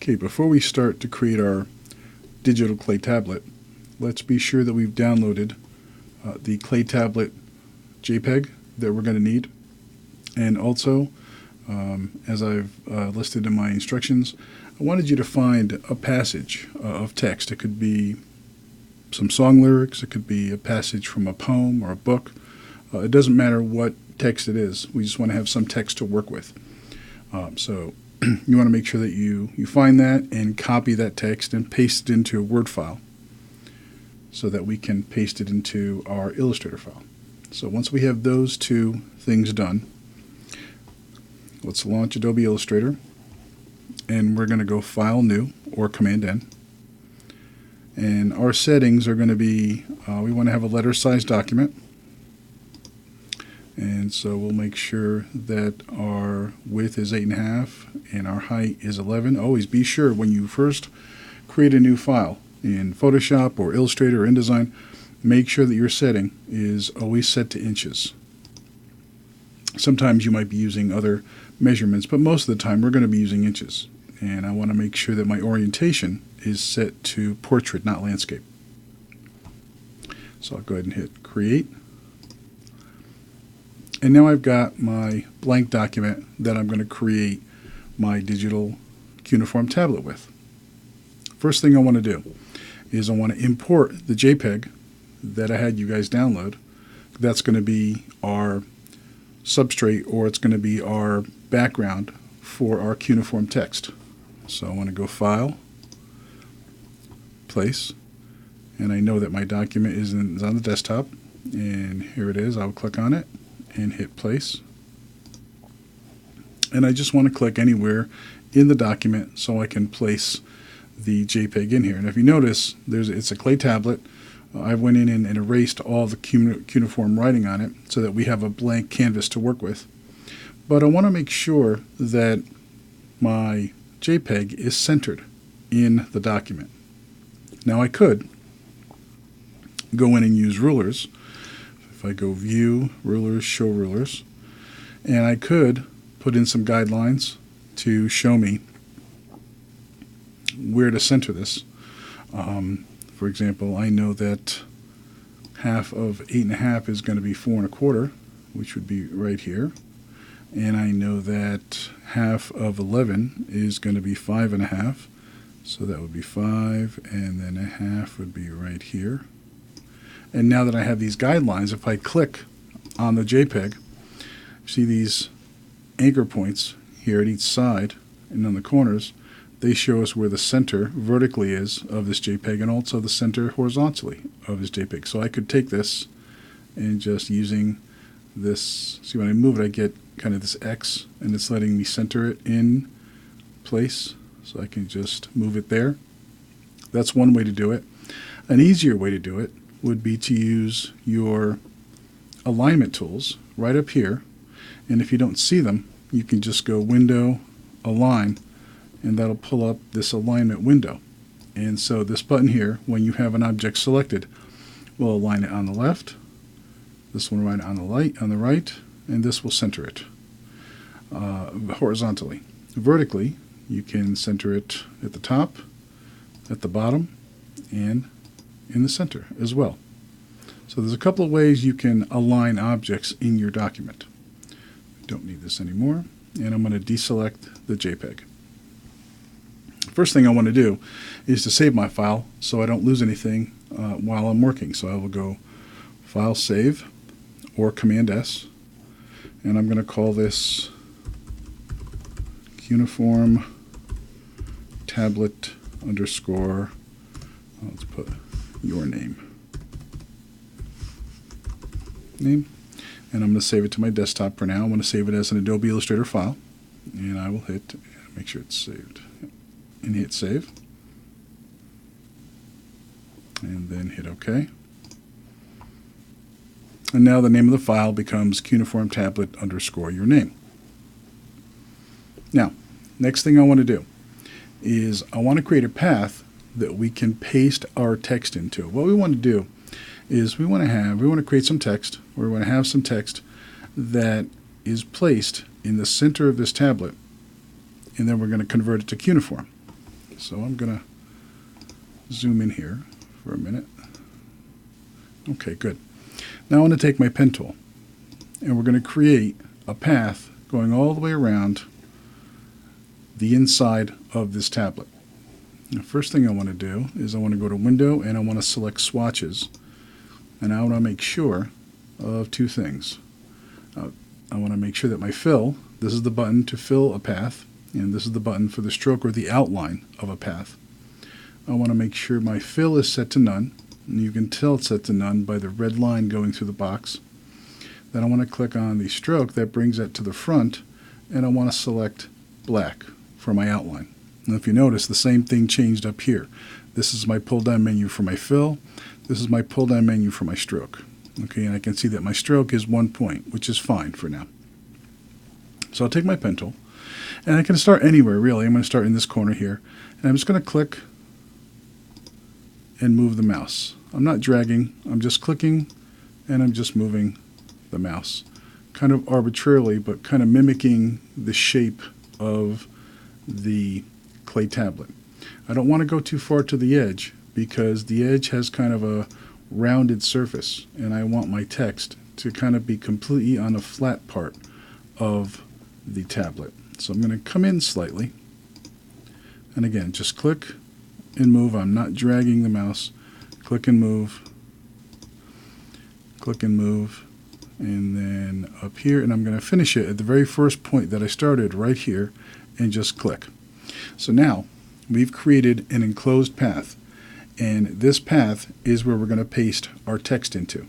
Okay, before we start to create our digital clay tablet, let's be sure that we've downloaded the clay tablet JPEG that we're going to need. And also, as I've listed in my instructions, I wanted you to find a passage of text. It could be some song lyrics, it could be a passage from a poem or a book. It doesn't matter what text it is. We just want to have some text to work with. So you want to make sure that you find that and copy that text and paste it into a Word file so that we can paste it into our Illustrator file. So once we have those two things done, let's launch Adobe Illustrator, and we're going to go File, New, or Command-N. And our settings are going to be, we want to have a letter-sized document. And so we'll make sure that our width is 8.5 and our height is 11. Always be sure when you first create a new file in Photoshop or Illustrator or InDesign, make sure that your setting is always set to inches. Sometimes you might be using other measurements, but most of the time we're going to be using inches. And I want to make sure that my orientation is set to portrait, not landscape. So I'll go ahead and hit Create. And now I've got my blank document that I'm going to create my digital cuneiform tablet with. First thing I want to do is I want to import the JPEG that I had you guys download. That's going to be our substrate, or it's going to be our background for our cuneiform text. So I want to go File, Place, and I know that my document is on the desktop, and here it is. I'll click on it and hit Place. And I just want to click anywhere in the document so I can place the JPEG in here. And if you notice, it's a clay tablet. I went in and erased all the cuneiform writing on it so that we have a blank canvas to work with. But I want to make sure that my JPEG is centered in the document. Now I could go in and use rulers. If I go View, Rulers, Show Rulers, and I could put in some guidelines to show me where to center this. For example, I know that half of 8.5 is going to be 4.25, which would be right here. And I know that half of 11 is going to be 5.5. So that would be 5, and then 1/2 would be right here. And now that I have these guidelines, if I click on the JPEG, see these anchor points here at each side and on the corners, they show us where the center vertically is of this JPEG and also the center horizontally of this JPEG. So I could take this and just using this, see when I move it I get kind of this X and it's letting me center it in place. So I can just move it there. That's one way to do it. An easier way to do it would be to use your alignment tools right up here. And if you don't see them, you can just go Window, Align, and that'll pull up this alignment window. And so this button here, when you have an object selected, will align it on the left, this one right on the right, and this will center it horizontally. Vertically, you can center it at the top, at the bottom, and in the center as well. So there's a couple of ways you can align objects in your document. Don't need this anymore, and I'm going to deselect the JPEG. First thing I want to do is to save my file so I don't lose anything while I'm working. So I will go File, Save, or Command-S, and I'm going to call this cuneiform tablet underscore, let's put your name, and I'm going to save it to my desktop for now. I'm going to save it as an Adobe Illustrator file, and I will hit, make sure it's saved, and hit Save, and then hit OK. And now the name of the file becomes cuneiform tablet underscore your name. Now, next thing I want to do is I want to create a path that we can paste our text into. What we want to do is we want to create some text, or we want to have some text that is placed in the center of this tablet, and then we're going to convert it to cuneiform. So I'm going to zoom in here for a minute. Okay, good. Now I want to take my pen tool, and we're going to create a path going all the way around the inside of this tablet. The first thing I want to do is I want to go to Window, and I want to select Swatches, and I want to make sure of two things. I want to make sure that my fill, this is the button to fill a path, and this is the button for the stroke or the outline of a path. I want to make sure my fill is set to none, and you can tell it's set to none by the red line going through the box. Then I want to click on the stroke, that brings it to the front, and I want to select black for my outline. And if you notice, the same thing changed up here. This is my pull down menu for my fill, this is my pull down menu for my stroke. Okay, and I can see that my stroke is 1 point, which is fine for now. So I'll take my pen tool, and I can start anywhere really. I'm going to start in this corner here, and I'm just going to click and move the mouse. I'm not dragging, I'm just clicking, and I'm just moving the mouse. Kind of arbitrarily, but kind of mimicking the shape of the clay tablet. I don't want to go too far to the edge because the edge has kind of a rounded surface, and I want my text to kind of be completely on the flat part of the tablet. So I'm going to come in slightly, and again, just click and move. I'm not dragging the mouse. Click and move, click and move, and then up here, and I'm going to finish it at the very first point that I started right here, and just click. So now we've created an enclosed path, and this path is where we're going to paste our text into.